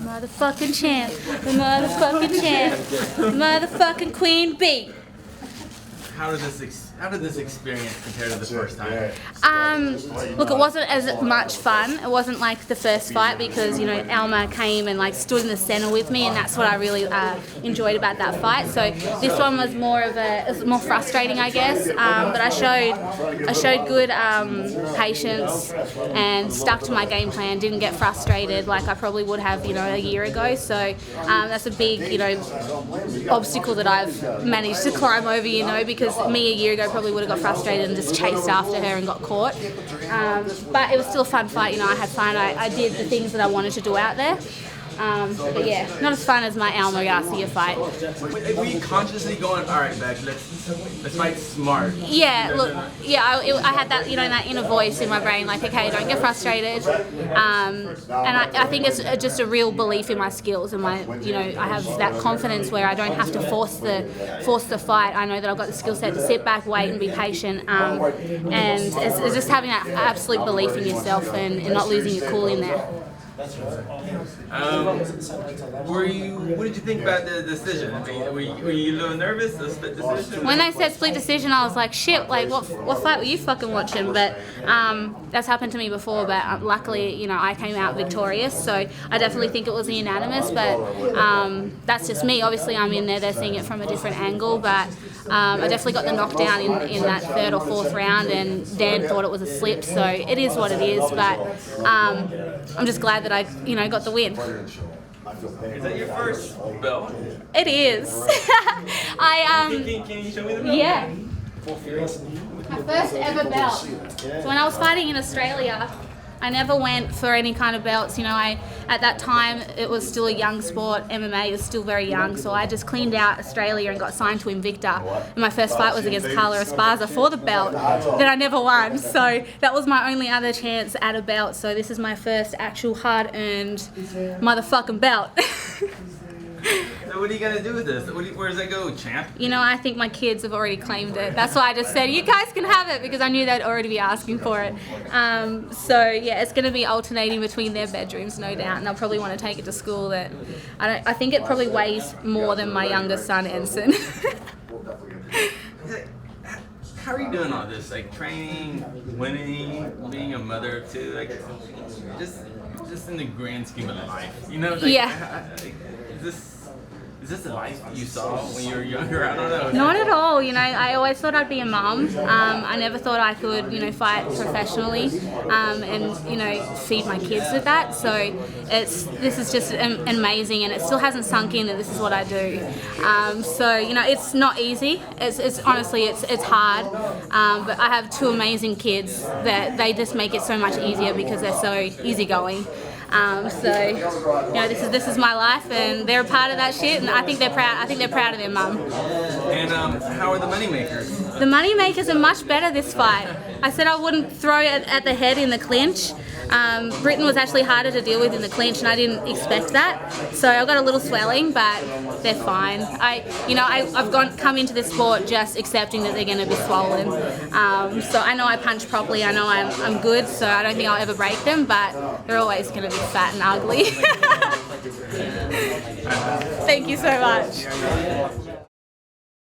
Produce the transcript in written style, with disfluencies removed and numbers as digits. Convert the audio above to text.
Motherfucking champ. The motherfucking champ. The motherfucking queen bee. How did this experience compare to the first time? Look, it wasn't as much fun. It wasn't like the first fight because, you know, Alma came and like stood in the center with me, and that's what I really enjoyed about that fight. So this one was more frustrating, I guess. But I showed good patience and stuck to my game plan. Didn't get frustrated like I probably would have, you know, a year ago. So that's a big, you know, obstacle that I've managed to climb over, you know, because me a year ago probably would have got frustrated and just chased after her and got caught. But it was still a fun fight, you know, I had fun. I did the things that I wanted to do out there. But yeah, not as fun as my Alma Garcia fight. Were you consciously going, all right, Bec, let's fight smart? Yeah, look, yeah, I had that, you know, that inner voice in my brain, like, okay, don't get frustrated. And I think it's just a real belief in my skills and my, you know, I have that confidence where I don't have to force the fight. I know that I've got the skill set to sit back, wait, and be patient. And it's just having that absolute belief in yourself and not losing your cool in there. What did you think about the decision? I mean, were you a little nervous, the split decision? When they said split decision, I was like, shit, like what fight were you fucking watching? But that's happened to me before, but luckily, you know, I came out victorious, so I definitely think it was unanimous, but that's just me. Obviously, I'm in there, they're seeing it from a different angle, but I definitely got the knockdown in that third or fourth round, and Dan thought it was a slip, so it is what it is, but I'm just glad that I, you know, got the win. Is that your first belt? It is. Can you show me the belt? Yeah. My first ever belt. So when I was fighting in Australia, I never went for any kind of belts. You know, at that time it was still a young sport. MMA was still very young, so I just cleaned out Australia and got signed to Invicta. And my first fight was against Carla Esparza for the belt that I never won. So that was my only other chance at a belt. So this is my first actual hard-earned motherfucking belt. So what are you gonna do with this? Where does that go, champ? You know, I think my kids have already claimed it. That's why I just said, you guys can have it, because I knew they'd already be asking for it. So yeah, it's gonna be alternating between their bedrooms, no doubt, and they'll probably want to take it to school. I think it probably weighs more than my youngest son, Ensign. How are you doing all this? Like training, winning, being a mother of two, like just in the grand scheme of life, you know? Like, yeah. Is this the life you saw when you were younger? I don't know. Not at all. You know, I always thought I'd be a mum. I never thought I could, you know, fight professionally and, you know, feed my kids with that. So this is just amazing, and it still hasn't sunk in that this is what I do. So, you know, it's not easy. It's honestly, it's hard. But I have two amazing kids that they just make it so much easier because they're so easygoing. So, you know, this is my life, and they're a part of that shit, and I think they're proud. I think they're proud of their mum. And how are the money makers? The money makers are much better this fight. I said I wouldn't throw it at the head in the clinch. Britain was actually harder to deal with in the clinch, and I didn't expect that. So I got a little swelling, but they're fine. I've come into this sport just accepting that they're going to be swollen. So I know I punch properly. I know I'm good, so I don't think I'll ever break them. But they're always going to be fat and ugly. Thank you so much.